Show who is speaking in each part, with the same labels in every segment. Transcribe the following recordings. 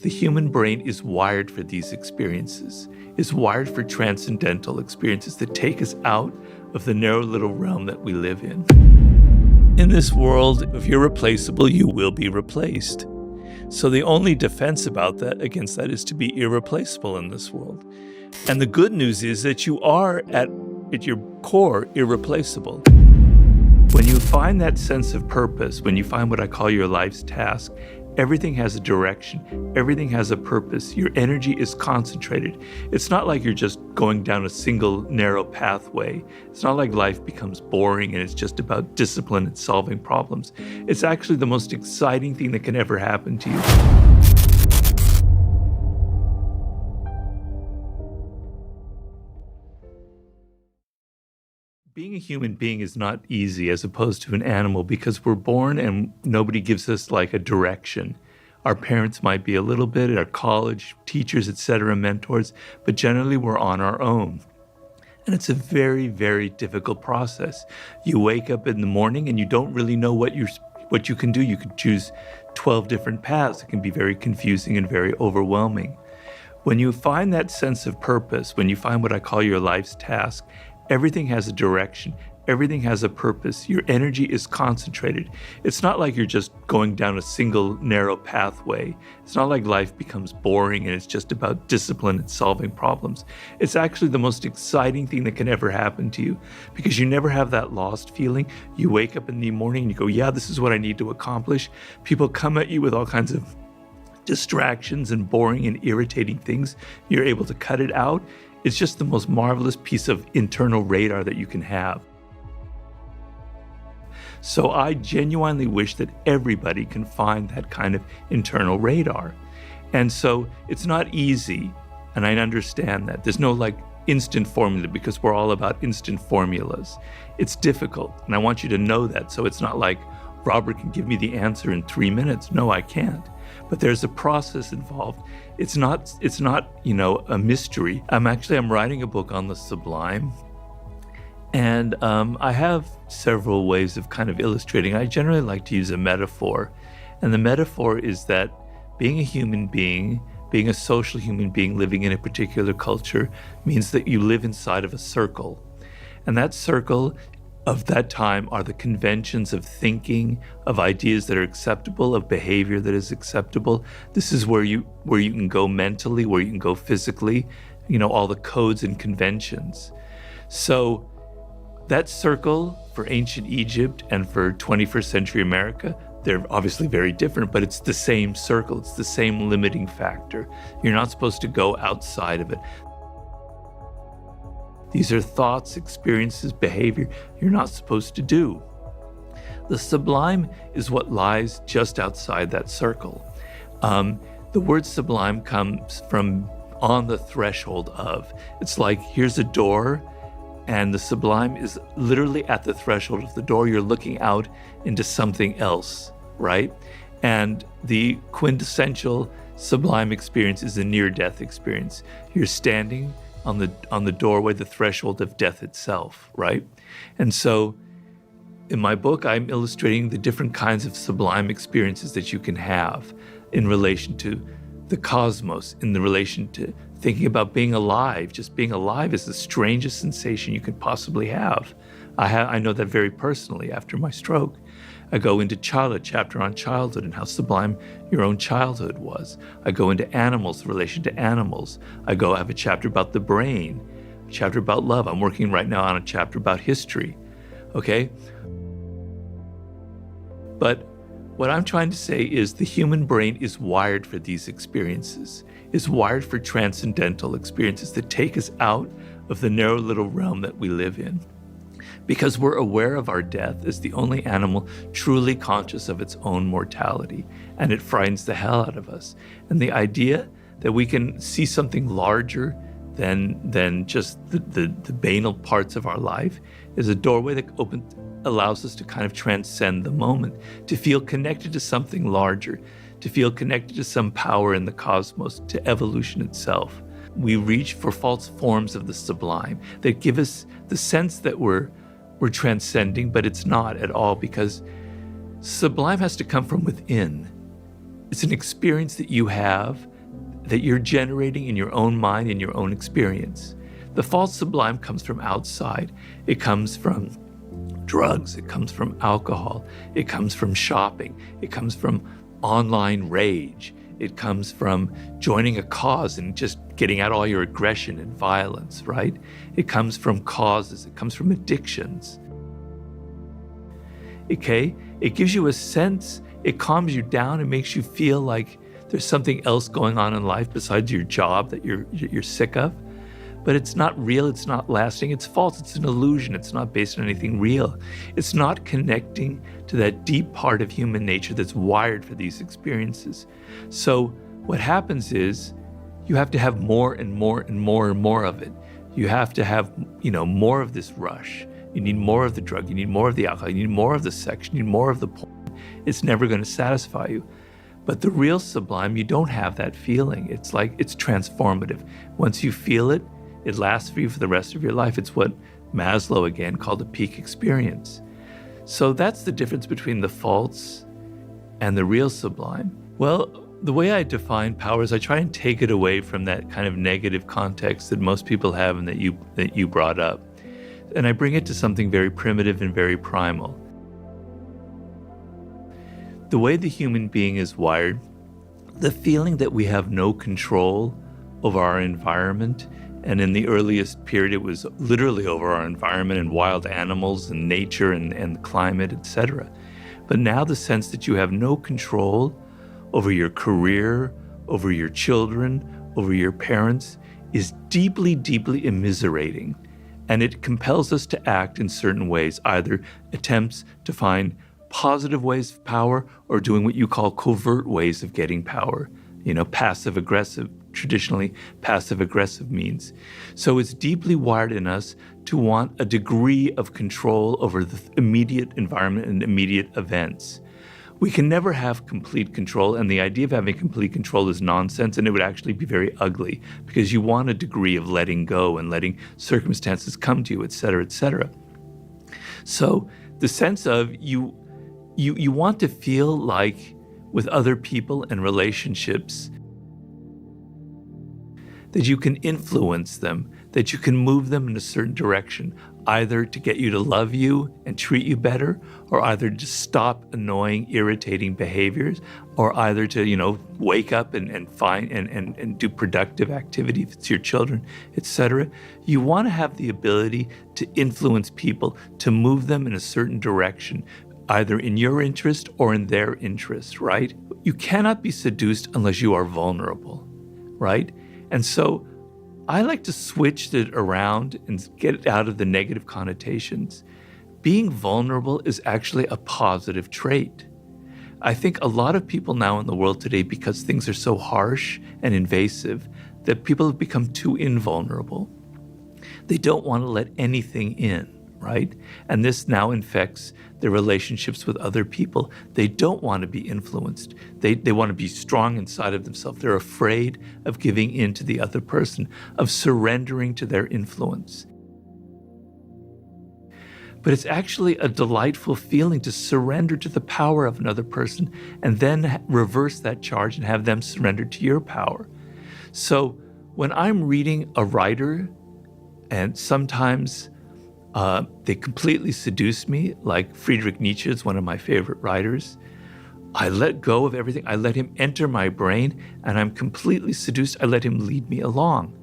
Speaker 1: The human brain is wired for these experiences, is wired for transcendental experiences that take us out of the narrow little realm that we live in. In this world, if you're replaceable, you will be replaced. So the only defense against that is to be irreplaceable in this world. And the good news is that you are at your core irreplaceable. When you find that sense of purpose, when you find what I call your life's task, everything has a direction, everything has a purpose, your energy is concentrated. It's not like you're just going down a single narrow pathway. It's not like life becomes boring and it's just about discipline and solving problems. It's actually the most exciting thing that can ever happen to you. Being a human being is not easy as opposed to an animal because we're born and nobody gives us like a direction. Our parents might be a little bit, our college, teachers, etc., mentors, but generally we're on our own. And it's a very, very difficult process. You wake up in the morning and you don't really know what you can do. You could choose 12 different paths. It can be very confusing and very overwhelming. When you find that sense of purpose, when you find what I call your life's task, everything has a direction, everything has a purpose, your energy is concentrated. It's not like you're just going down a single narrow pathway. It's not like life becomes boring and it's just about discipline and solving problems. It's actually the most exciting thing that can ever happen to you because you never have that lost feeling. You wake up in the morning and you go, yeah, this is what I need to accomplish. People come at you with all kinds of distractions and boring and irritating things. You're able to cut it out. It's just the most marvelous piece of internal radar that you can have. So I genuinely wish that everybody can find that kind of internal radar. And so it's not easy, and I understand that. There's no like instant formula because we're all about instant formulas. It's difficult, and I want you to know that. So it's not like Robert can give me the answer in 3 minutes. No, I can't. But there's a process involved. It's not, a mystery. I'm writing a book on the sublime. And I have several ways of kind of illustrating. I generally like to use a metaphor. And the metaphor is that being a human being, being a social human being living in a particular culture means that you live inside of a circle. And that circle of that time are the conventions of thinking, of ideas that are acceptable, of behavior that is acceptable. This is where you can go mentally, where you can go physically, all the codes and conventions. So that circle for ancient Egypt and for 21st century America, they're obviously very different, but it's the same circle. It's the same limiting factor. You're not supposed to go outside of it. These are thoughts, experiences, behavior you're not supposed to do. The sublime is what lies just outside that circle. The word sublime comes from on the threshold of. It's like, here's a door, and the sublime is literally at the threshold of the door. You're looking out into something else, right? And the quintessential sublime experience is a near-death experience. You're standing on the doorway, the threshold of death itself, right? And so in my book, I'm illustrating the different kinds of sublime experiences that you can have in relation to the cosmos, in the relation to thinking about being alive. Just being alive is the strangest sensation you could possibly have. I know that very personally after my stroke. I go into childhood, chapter on childhood and how sublime your own childhood was. I go into animals, relation to animals. I have a chapter about the brain, a chapter about love. I'm working right now on a chapter about history, okay? But what I'm trying to say is the human brain is wired for these experiences, is wired for transcendental experiences that take us out of the narrow little realm that we live in. Because we're aware of our death as the only animal truly conscious of its own mortality, and it frightens the hell out of us. And the idea that we can see something larger than just the banal parts of our life is a doorway that allows us to kind of transcend the moment, to feel connected to something larger, to feel connected to some power in the cosmos, to evolution itself. We reach for false forms of the sublime that give us the sense that we're transcending, but it's not at all, because sublime has to come from within. It's an experience that you have that you're generating in your own mind, in your own experience. The false sublime comes from outside. It comes from drugs. It comes from alcohol. It comes from shopping. It comes from online rage. It comes from joining a cause and just getting out all your aggression and violence, right? It comes from causes. It comes from addictions. Okay? It gives you a sense, it calms you down and makes you feel like there's something else going on in life besides your job that you're sick of. But it's not real, it's not lasting, it's false, it's an illusion, it's not based on anything real. It's not connecting to that deep part of human nature that's wired for these experiences. So what happens is you have to have more and more and more and more of it. You have to have, more of this rush. You need more of the drug, you need more of the alcohol, you need more of the sex, you need more of the porn. It's never going to satisfy you. But the real sublime, you don't have that feeling. It's like, it's transformative. Once you feel it, it lasts for you for the rest of your life. It's what Maslow again called a peak experience. So that's the difference between the false and the real sublime. Well, the way I define power is I try and take it away from that kind of negative context that most people have and that you brought up. And I bring it to something very primitive and very primal. The way the human being is wired, the feeling that we have no control over our environment, and in the earliest period, it was literally over our environment and wild animals and nature and climate, etc. But now the sense that you have no control over your career, over your children, over your parents is deeply, deeply immiserating. And it compels us to act in certain ways, either attempts to find positive ways of power or doing what you call covert ways of getting power. Passive-aggressive, traditionally passive-aggressive means. So it's deeply wired in us to want a degree of control over the immediate environment and immediate events. We can never have complete control, and the idea of having complete control is nonsense, and it would actually be very ugly, because you want a degree of letting go and letting circumstances come to you, et cetera, et cetera. So the sense of you want to feel like with other people and relationships that you can influence them, that you can move them in a certain direction, either to get you to love you and treat you better, or either to stop annoying, irritating behaviors, or either to, wake up and find and do productive activity if it's your children, etc. You want to have the ability to influence people, to move them in a certain direction, either in your interest or in their interest, right? You cannot be seduced unless you are vulnerable, right? And so I like to switch it around and get it out of the negative connotations. Being vulnerable is actually a positive trait. I think a lot of people now in the world today, because things are so harsh and invasive, that people have become too invulnerable. They don't want to let anything in, right? And this now infects their relationships with other people. They don't want to be influenced. They want to be strong inside of themselves. They're afraid of giving in to the other person, of surrendering to their influence. But it's actually a delightful feeling to surrender to the power of another person and then reverse that charge and have them surrender to your power. So when I'm reading a writer, and sometimes they completely seduce me, like Friedrich Nietzsche is one of my favorite writers, I let go of everything. I let him enter my brain, and I'm completely seduced. I let him lead me along.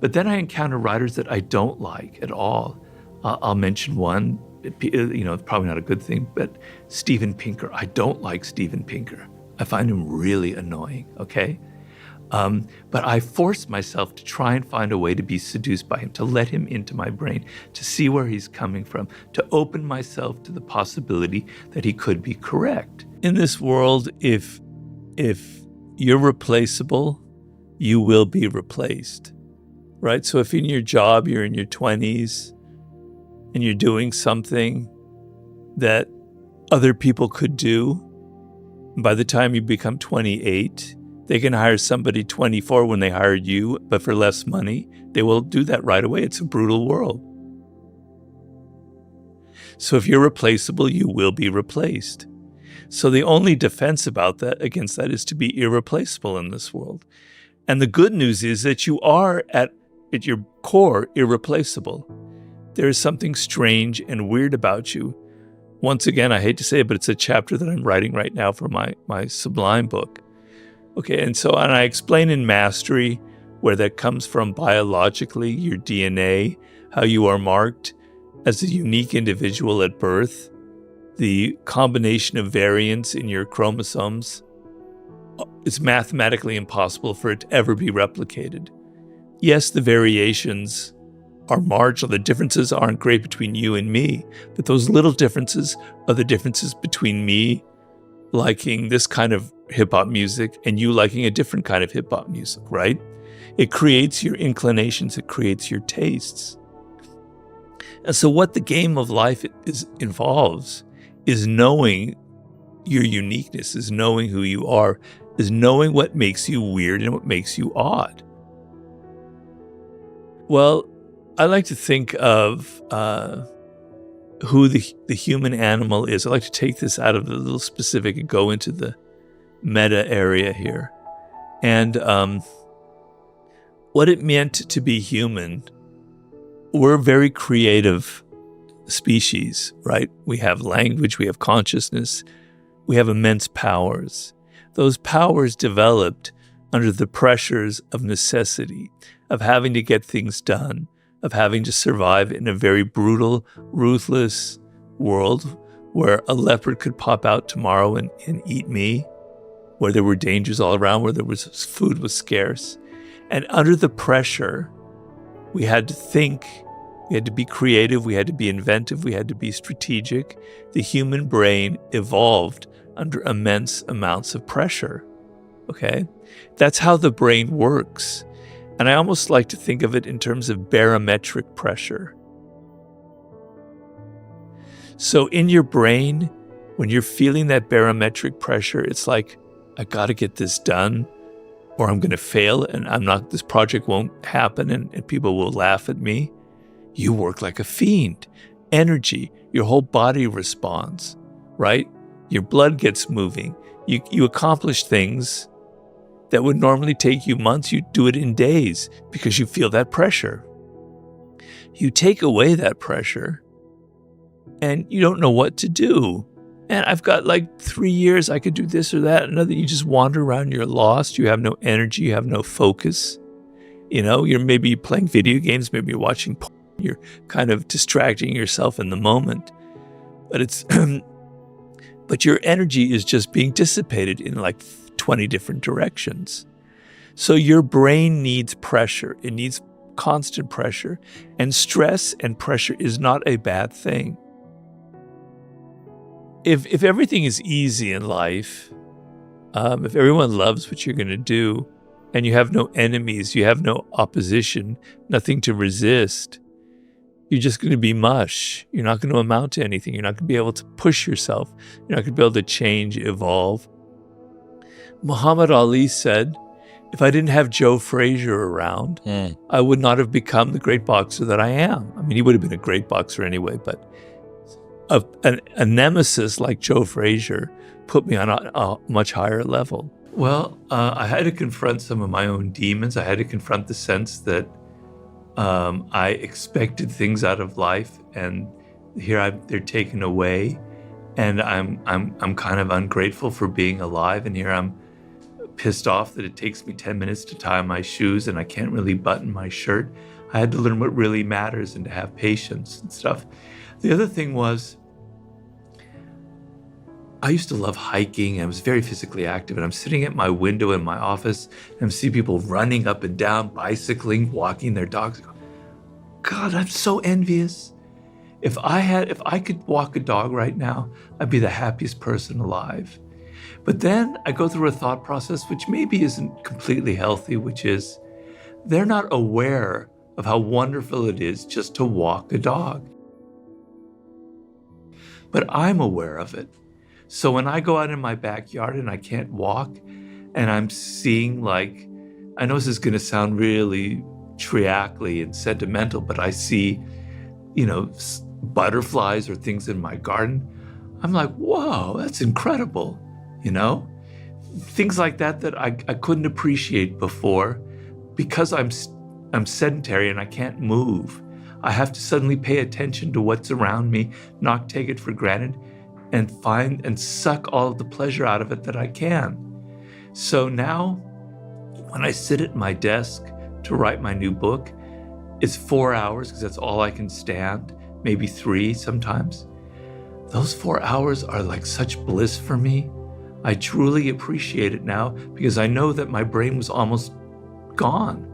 Speaker 1: But then I encounter writers that I don't like at all. I'll mention one, it's probably not a good thing, but Steven Pinker. I don't like Steven Pinker. I find him really annoying, okay? But I force myself to try and find a way to be seduced by him, to let him into my brain, to see where he's coming from, to open myself to the possibility that he could be correct. In this world, if you're replaceable, you will be replaced, right? So if in your job you're in your 20s and you're doing something that other people could do, by the time you become 28, they can hire somebody 24 when they hired you, but for less money. They will do that right away. It's a brutal world. So if you're replaceable, you will be replaced. So the only defense against that is to be irreplaceable in this world. And the good news is that you are at your core irreplaceable. There is something strange and weird about you. Once again, I hate to say it, but it's a chapter that I'm writing right now for my Sublime book. Okay, and I explain in Mastery where that comes from biologically, your DNA, how you are marked as a unique individual at birth, the combination of variants in your chromosomes. It's mathematically impossible for it to ever be replicated. Yes, the variations are marginal. The differences aren't great between you and me, but those little differences are the differences between me liking this kind of hip-hop music and you liking a different kind of hip-hop music, right? It creates your inclinations, it creates your tastes. And so what the game of life involves is knowing your uniqueness, is knowing who you are, is knowing what makes you weird and what makes you odd. Well, I like to think of who the human animal is. I like to take this out of the little specific and go into the meta area here. And what it meant to be human, we're a very creative species, right? We have language, we have consciousness, we have immense powers. Those powers developed under the pressures of necessity, of having to get things done, of having to survive in a very brutal, ruthless world where a leopard could pop out tomorrow and eat me, where there were dangers all around, where food was scarce. And under the pressure, we had to think, we had to be creative, we had to be inventive, we had to be strategic. The human brain evolved under immense amounts of pressure, okay? That's how the brain works. And I almost like to think of it in terms of barometric pressure. So in your brain, when you're feeling that barometric pressure, it's like, I got to get this done or I'm going to fail and this project won't happen and people will laugh at me. You work like a fiend. Energy, your whole body responds, right? Your blood gets moving. You accomplish things that would normally take you months. You do it in days because you feel that pressure. You take away that pressure and you don't know what to do. And I've got like 3 years, I could do this or that. Another, you just wander around, you're lost. You have no energy, you have no focus. You know, you're maybe playing video games, maybe you're watching porn. You're kind of distracting yourself in the moment. But it's, but your energy is just being dissipated in like 20 different directions. So your brain needs pressure. It needs constant pressure. And stress and pressure is not a bad thing. If everything is easy in life, if everyone loves what you're going to do, and you have no enemies, you have no opposition, nothing to resist, you're just going to be mush. You're not going to amount to anything. You're not going to be able to push yourself. You're not going to be able to change, evolve. Muhammad Ali said, if I didn't have Joe Frazier around, I would not have become the great boxer that I am. I mean, he would have been a great boxer anyway, but a nemesis like Joe Frazier put me on a much higher level. Well, I had to confront some of my own demons. I had to confront the sense that I expected things out of life, and here they're taken away, and I'm kind of ungrateful for being alive, and here I'm pissed off that it takes me 10 minutes to tie my shoes and I can't really button my shirt. I had to learn what really matters and to have patience and stuff. The other thing was, I used to love hiking. I was very physically active, and I'm sitting at my window in my office and I'm seeing people running up and down, bicycling, walking their dogs. God, I'm so envious. If I could walk a dog right now, I'd be the happiest person alive. But then I go through a thought process which maybe isn't completely healthy, which is they're not aware of how wonderful it is just to walk a dog. But I'm aware of it. So when I go out in my backyard and I can't walk and I'm seeing, like, I know this is going to sound really triacly and sentimental, but I see, butterflies or things in my garden, I'm like, whoa, that's incredible, things like that I couldn't appreciate before because I'm sedentary and I can't move. I have to suddenly pay attention to what's around me, not take it for granted, and find and suck all of the pleasure out of it that I can. So now, when I sit at my desk to write my new book, it's 4 hours because that's all I can stand, maybe 3 sometimes. Those 4 hours are like such bliss for me. I truly appreciate it now because I know that my brain was almost gone.